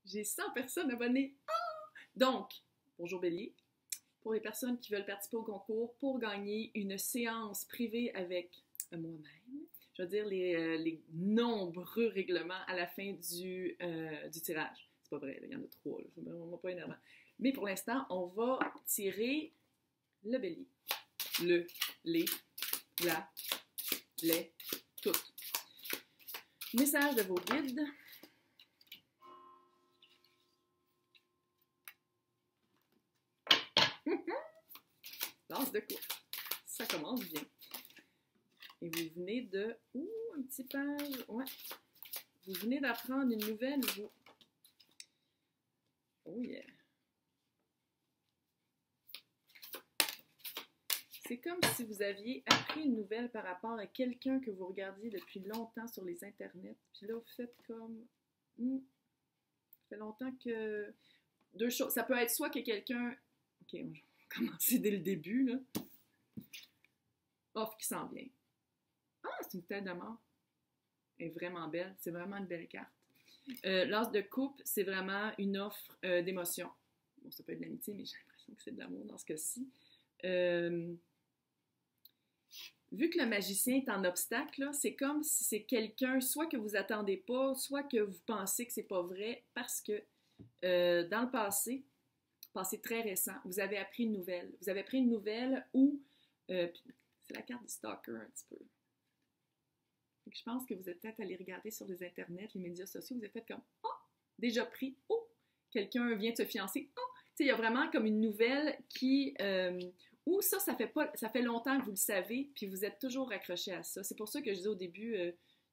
J'ai 100 personnes abonnées. Donc, bonjour Bélier. Pour les personnes qui veulent participer au concours pour gagner une séance privée avec moi-même, je veux dire les nombreux règlements à la fin du tirage. C'est pas vrai, là, il y en a 3, c'est vraiment pas énervant. Mais pour l'instant, on va tirer le Bélier. Le, les, la, les, toutes. Message de vos guides. L'as de coupe. Ça commence bien. Et vous venez de... Ouh, un petit page. Ouais. Vous venez d'apprendre une nouvelle, vous. Oh yeah. C'est comme si vous aviez appris une nouvelle par rapport à quelqu'un que vous regardiez depuis longtemps sur les internets. Puis là, vous faites comme... ça fait longtemps que... Deux choses. Ça peut être soit que quelqu'un... Ok, on va commencer dès le début, là. Offre qui s'en vient. Ah, c'est une tête de mort. Elle est vraiment belle. C'est vraiment une belle carte. L'as de coupe, c'est vraiment une offre d'émotion. Bon, ça peut être de l'amitié, mais j'ai l'impression que c'est de l'amour dans ce cas-ci. Vu que le magicien est en obstacle, c'est comme si c'est quelqu'un, soit que vous attendez pas, soit que vous pensez que c'est pas vrai, parce que dans le passé très récent, vous avez appris une nouvelle. Vous avez appris une nouvelle où, c'est la carte du stalker un petit peu. Donc, je pense que vous êtes peut-être allé regarder sur les internets, les médias sociaux, vous avez fait comme « Oh, déjà pris, oh, quelqu'un vient de se fiancer, oh ». Tu sais, il y a vraiment comme une nouvelle qui... ou ça fait longtemps que vous le savez, puis vous êtes toujours accroché à ça. C'est pour ça que je disais au début,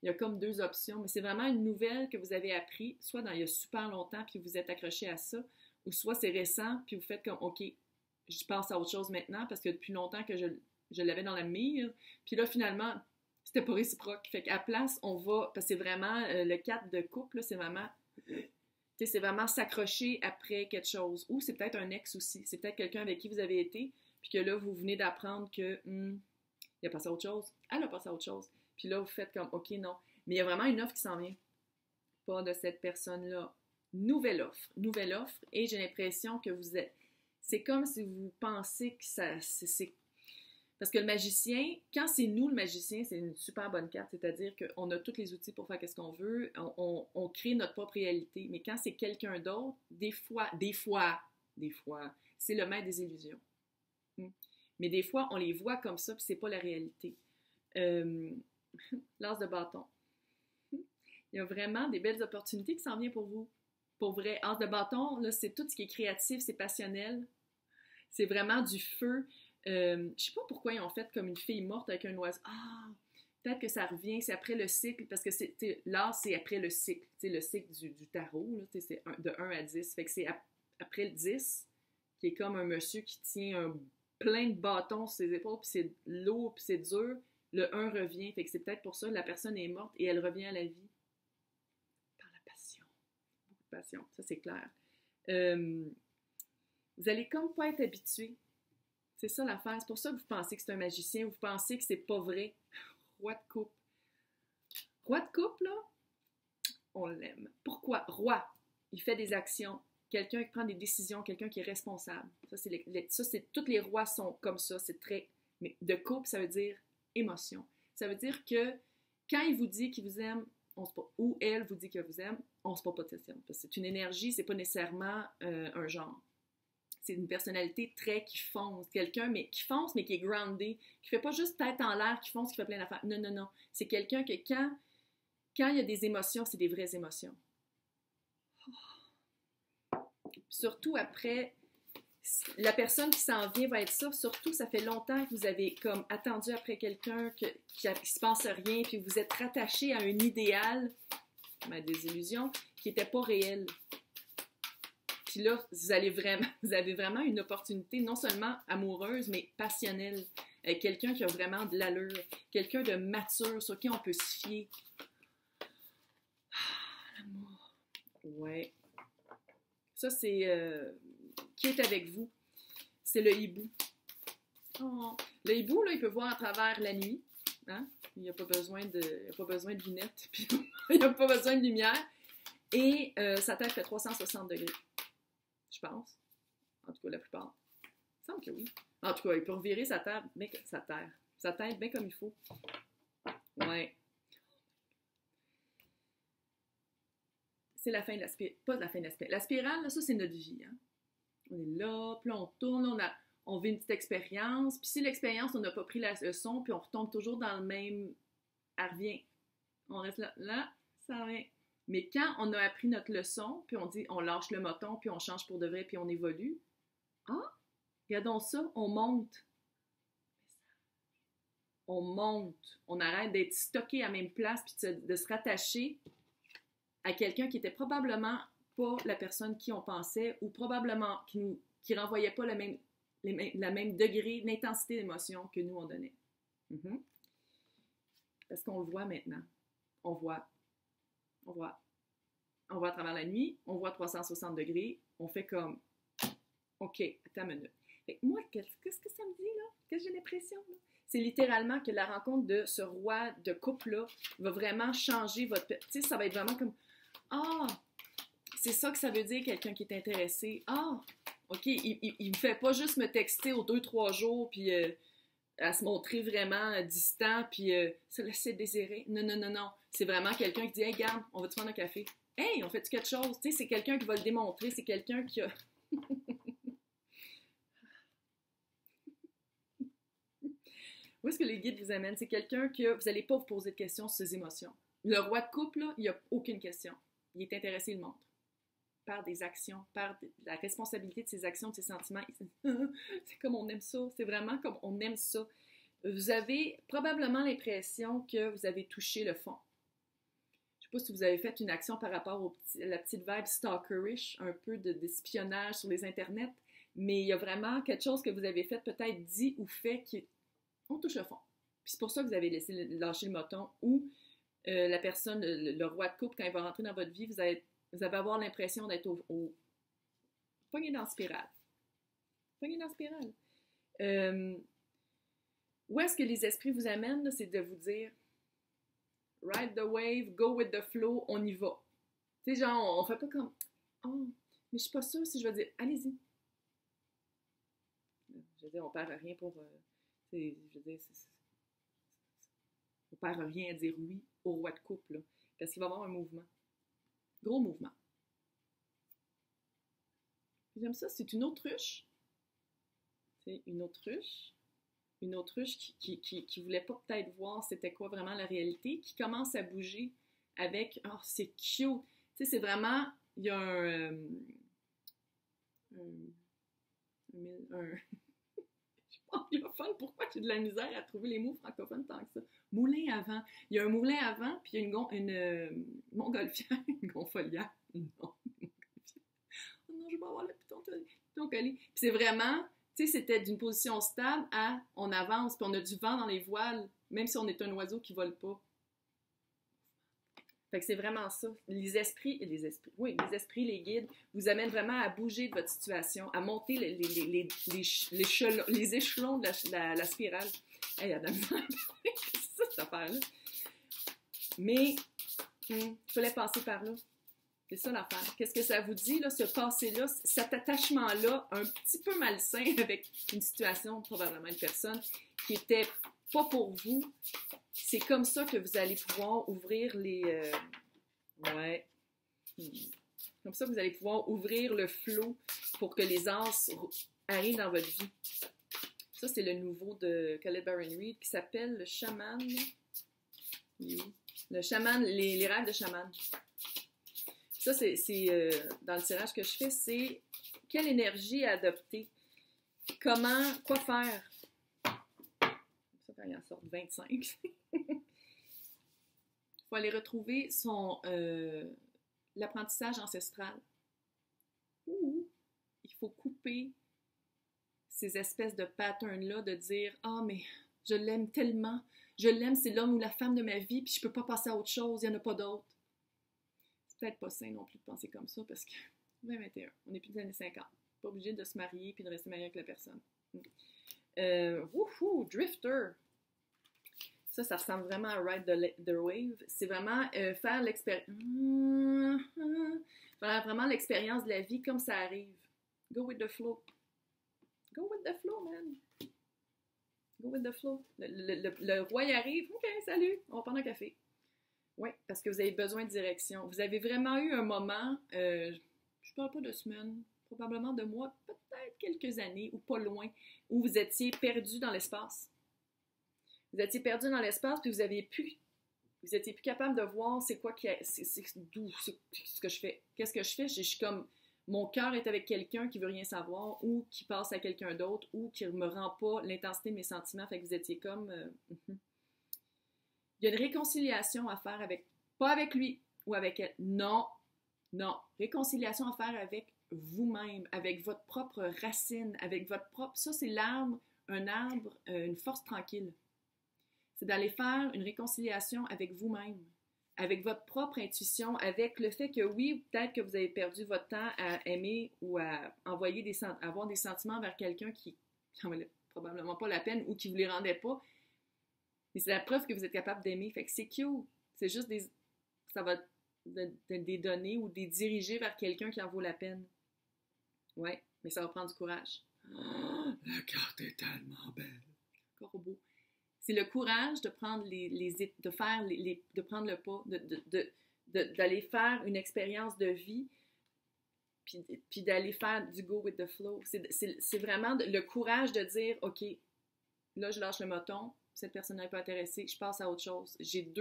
il y a comme deux options, mais c'est vraiment une nouvelle que vous avez appris, soit il y a super longtemps, puis vous êtes accroché à ça, ou soit c'est récent, puis vous faites comme « OK, je pense à autre chose maintenant, parce que depuis longtemps que je l'avais dans la mire. » Puis là, finalement, c'était pas réciproque. Fait qu'à place, on va... Parce que c'est vraiment... le 4 de couple, là, c'est vraiment... c'est vraiment s'accrocher après quelque chose. Ou c'est peut-être un ex aussi. C'est peut-être quelqu'un avec qui vous avez été, puis que là, vous venez d'apprendre que il a passé à autre chose. Elle a passé à autre chose. Puis là, vous faites comme, OK, non. Mais il y a vraiment une offre qui s'en vient. Pas de cette personne-là. Nouvelle offre. Et j'ai l'impression que vous êtes... C'est comme si vous pensez que ça... c'est parce que le magicien, quand c'est nous le magicien, c'est une super bonne carte, c'est-à-dire qu'on a tous les outils pour faire ce qu'on veut, on crée notre propre réalité. Mais quand c'est quelqu'un d'autre, des fois, c'est le maître des illusions. Mais des fois, on les voit comme ça, puis c'est pas la réalité. L'as de bâton. Il y a vraiment des belles opportunités qui s'en viennent pour vous. Pour vrai, as de bâton, là, c'est tout ce qui est créatif, c'est passionnel. C'est vraiment du feu. Je sais pas pourquoi ils ont fait comme une fille morte avec un oiseau. Ah, peut-être que ça revient, c'est après le cycle, parce que l'art, c'est après le cycle. Le cycle du tarot, là, c'est de 1 à 10. Fait que c'est après le 10, qui est comme un monsieur qui tient plein de bâtons sur ses épaules, puis c'est lourd, puis c'est dur. Le 1 revient. Fait que c'est peut-être pour ça que la personne est morte et elle revient à la vie. Par la passion. Beaucoup de passion, ça c'est clair. Vous allez comme pas être habitué. C'est ça l'affaire. C'est pour ça que vous pensez que c'est un magicien. Vous pensez que c'est pas vrai. Roi de coupe. Roi de coupe, là, on l'aime. Pourquoi? Roi. Il fait des actions. Quelqu'un qui prend des décisions. Quelqu'un qui est responsable. Ça, tous les rois sont comme ça. C'est très... Mais de coupe, ça veut dire émotion. Ça veut dire que quand il vous dit qu'il vous aime, ou elle vous dit qu'elle vous aime, on se pose pas de questions. Parce que c'est une énergie, c'est pas nécessairement un genre. C'est une personnalité très qui fonce. Quelqu'un mais qui fonce, mais qui est groundé, qui fait pas juste tête en l'air, qui fonce, qui fait plein d'affaires. Non, non, non. C'est quelqu'un que quand il y a des émotions, c'est des vraies émotions. Surtout après, la personne qui s'en vient va être ça. Surtout, ça fait longtemps que vous avez comme attendu après quelqu'un qui se passe rien, puis vous êtes rattaché à un idéal, à des illusions, qui n'était pas réel. Puis là, vous avez vraiment une opportunité non seulement amoureuse, mais passionnelle. Quelqu'un qui a vraiment de l'allure. Quelqu'un de mature, sur qui on peut se fier. Ah, l'amour. Ouais. Ça, c'est... qui est avec vous? C'est le hibou. Oh. Le hibou, là, il peut voir à travers la nuit. Hein? Il n'y a pas besoin de lunettes. Puis il n'y a pas besoin de lumière. Et sa tête fait 360 degrés, je pense. En tout cas, la plupart. Il me semble que oui. En tout cas, il peut revirer sa tête bien comme il faut. Ouais. C'est la fin de la spirale. Pas la fin de la spirale. La spirale, là, ça, c'est notre vie. Hein? On est là, puis là, on tourne, on vit une petite expérience. Puis si l'expérience, on n'a pas pris la leçon, puis on retombe toujours dans le même... Elle revient. On reste là, ça revient. Mais quand on a appris notre leçon, puis on dit, on lâche le moton, puis on change pour de vrai, puis on évolue, ah, regardons ça, on monte. On monte. On arrête d'être stocké à la même place, puis de se rattacher à quelqu'un qui était probablement pas la personne qui on pensait, ou probablement qui renvoyait pas la même degré d'intensité d'émotion que nous, on donnait. Parce qu'on le voit maintenant. On voit à travers la nuit, on voit 360 degrés, on fait comme, OK, attends une minute. Fait que moi, qu'est-ce que ça me dit, là? Qu'est-ce que j'ai l'impression, là? C'est littéralement que la rencontre de ce roi de couple-là va vraiment changer votre... Tu sais, ça va être vraiment comme, ah, c'est ça que ça veut dire, quelqu'un qui est intéressé. Ah, OK, il me fait pas juste me texter aux 2-3 jours, puis à se montrer vraiment distant, puis se laisser désirer. Non. C'est vraiment quelqu'un qui dit, hey, regarde, on va-tu prendre un café? Hey, on fait-tu quelque chose? Tu sais, c'est quelqu'un qui va le démontrer, c'est quelqu'un qui a... Où est-ce que les guides vous amènent? C'est quelqu'un que vous n'allez pas vous poser de questions sur ses émotions. Le roi de couple, là, il n'y a aucune question. Il est intéressé, il le montre. Par des actions, par la responsabilité de ses actions, de ses sentiments. C'est comme on aime ça. C'est vraiment comme on aime ça. Vous avez probablement l'impression que vous avez touché le fond. Je ne sais pas si vous avez fait une action par rapport à la petite vibe stalkerish, un peu d'espionnage sur les internets, mais il y a vraiment quelque chose que vous avez fait, peut-être dit ou fait, qui on touche le fond. Puis c'est pour ça que vous avez laissé lâcher le moton, ou la personne, le roi de couple, quand il va rentrer dans votre vie, vous allez avoir l'impression d'être pogné dans la spirale. Pogné dans la spirale. Où est-ce que les esprits vous amènent, là, c'est de vous dire ride the wave, go with the flow, on y va. Tu sais, genre, on fait pas comme oh, mais je suis pas sûre si je vais dire allez-y. Je veux dire, on perd rien pour. Je veux dire, on perd rien à dire oui au roi de couple, là, parce qu'il va y avoir un mouvement. Gros mouvement. J'aime ça, c'est une autruche. C'est une autruche. Une autruche qui voulait pas peut-être voir c'était quoi vraiment la réalité, qui commence à bouger avec « Oh, c'est cute! » Tu sais, c'est vraiment... Il y a un je suis pas anglophone, pourquoi j'ai de la misère à trouver les mots francophones tant que ça? Moulin à vent. Il y a un moulin à vent, puis il y a une montgolfière, une gonfolière. Non, oh non, je vais avoir le piton collé. Puis c'est vraiment... Tu sais, c'était d'une position stable à on avance, puis on a du vent dans les voiles, même si on est un oiseau qui vole pas. Fait que c'est vraiment ça. Les esprits, les guides, vous amènent vraiment à bouger de votre situation, à monter les échelons de la spirale. Hey, il y a de la misère. C'est ça, cette affaire-là. Mais, il fallait passer par là. C'est ça l'affaire. Qu'est-ce que ça vous dit, là, ce passé-là, cet attachement-là, un petit peu malsain avec une situation, probablement une personne, qui était pas pour vous. C'est comme ça que vous allez pouvoir ouvrir les... Comme ça, vous allez pouvoir ouvrir le flot pour que les as arrivent dans votre vie. Ça, c'est le nouveau de Khaled Baron-Reed qui s'appelle le chaman. Le chaman, les rêves de chaman. Ça, c'est dans le tirage que je fais, c'est quelle énergie adopter, quoi faire. Ça, quand il en sort 25. Il faut aller retrouver l'apprentissage ancestral. Ou il faut couper ces espèces de patterns-là de dire « Ah, mais je l'aime tellement, je l'aime, c'est l'homme ou la femme de ma vie, puis je peux pas passer à autre chose, il n'y en a pas d'autre. » Peut-être pas sain non plus de penser comme ça parce que 2021, on n'est plus des années 50. Pas obligé de se marier puis de rester marié avec la personne. Wouhou, Drifter. Ça ressemble vraiment à Ride the Wave. C'est vraiment faire l'expérience. Faire vraiment l'expérience de la vie comme ça arrive. Go with the flow. Go with the flow, man. Go with the flow. Le roi y arrive. OK, salut, on va prendre un café. Oui, parce que vous avez besoin de direction. Vous avez vraiment eu un moment, je parle pas de semaines, probablement de mois, peut-être quelques années ou pas loin, où vous étiez perdu dans l'espace. Vous étiez perdu dans l'espace puis vous étiez plus capable de voir c'est quoi c'est ce que je fais. Qu'est-ce que je fais? Je suis comme, mon cœur est avec quelqu'un qui veut rien savoir ou qui passe à quelqu'un d'autre ou qui me rend pas l'intensité de mes sentiments. Fait que vous étiez comme... Il y a une réconciliation à faire avec, pas avec lui ou avec elle. Non, non. Réconciliation à faire avec vous-même, avec votre propre racine, avec votre propre... Ça, c'est l'arbre, un arbre, une force tranquille. C'est d'aller faire une réconciliation avec vous-même, avec votre propre intuition, avec le fait que oui, peut-être que vous avez perdu votre temps à aimer ou à envoyer avoir des sentiments vers quelqu'un qui n'en valait probablement pas la peine ou qui ne vous les rendait pas. Mais c'est la preuve que vous êtes capable d'aimer. Fait que c'est cute. C'est juste ça va des donner ou des diriger vers quelqu'un qui en vaut la peine. Ouais, mais ça va prendre du courage. Oh, la carte est tellement belle. Encore beau. C'est le courage de prendre de prendre le pas, d'aller faire une expérience de vie, puis d'aller faire du go with the flow. C'est vraiment le courage de dire, OK, là, je lâche le moton, cette personne n'est pas intéressée, je passe à autre chose. J'ai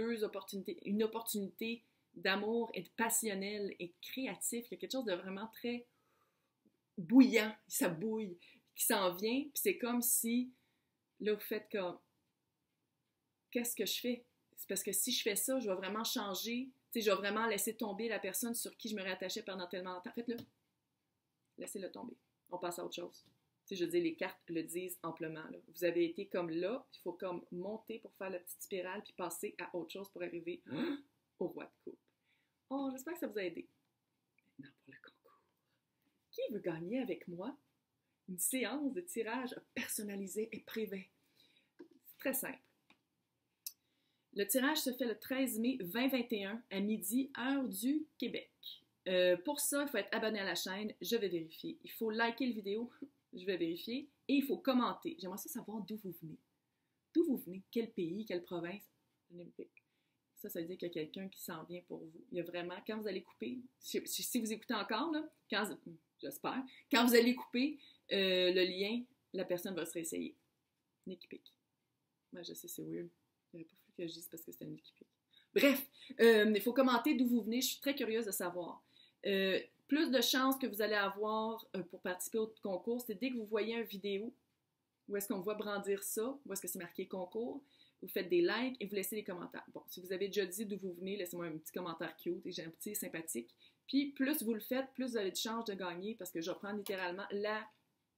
une opportunité d'amour et de passionnel et créatif. Il y a quelque chose de vraiment très bouillant, ça bouille, qui s'en vient, puis c'est comme si, là, vous faites comme, qu'est-ce que je fais? C'est parce que si je fais ça, je vais vraiment changer, je vais vraiment laisser tomber la personne sur qui je me rattachais pendant tellement longtemps. Faites-le. Laissez-le tomber. On passe à autre chose. Je veux dire, les cartes le disent amplement. Là. Vous avez été comme là, il faut comme monter pour faire la petite spirale, puis passer à autre chose pour arriver au roi de coupe. Oh, j'espère que ça vous a aidé. Maintenant, pour le concours. Qui veut gagner avec moi une séance de tirage personnalisé et privé? C'est très simple. Le tirage se fait le 13 mai 2021 à midi, heure du Québec. Pour ça, il faut être abonné à la chaîne. Je vais vérifier. Il faut liker la vidéo. Je vais vérifier. Et il faut commenter. J'aimerais savoir d'où vous venez. D'où vous venez? Quel pays? Quelle province? Ça veut dire qu'il y a quelqu'un qui s'en vient pour vous. Il y a vraiment, quand vous allez couper, si vous écoutez encore, là, j'espère, quand vous allez couper le lien, la personne va se réessayer. Nicky Pick. Moi, je sais, c'est weird. Il n'aurait pas fallu que je dise parce que c'était Nicky Pick. Bref, il faut commenter d'où vous venez. Je suis très curieuse de savoir. Plus de chances que vous allez avoir pour participer au concours, c'est dès que vous voyez une vidéo où est-ce qu'on voit brandir ça, où est-ce que c'est marqué concours, vous faites des likes et vous laissez des commentaires. Bon, si vous avez déjà dit d'où vous venez, laissez-moi un petit commentaire cute et gentil, sympathique. Puis plus vous le faites, plus vous avez de chances de gagner parce que je reprends littéralement la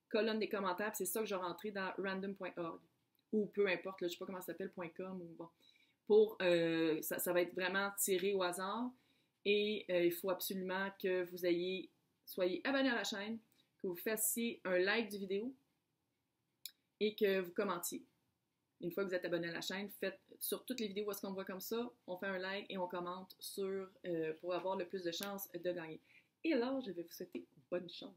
colonne des commentaires, puis c'est ça que je vais rentrer dans random.org ou peu importe, là, je ne sais pas comment ça s'appelle, .com ou bon. Ça va être vraiment tiré au hasard. Et il faut absolument que vous soyez abonné à la chaîne, que vous fassiez un like du vidéo et que vous commentiez. Une fois que vous êtes abonné à la chaîne, faites sur toutes les vidéos où est-ce qu'on me voit comme ça, on fait un like et on commente pour avoir le plus de chances de gagner. Et alors, je vais vous souhaiter bonne chance.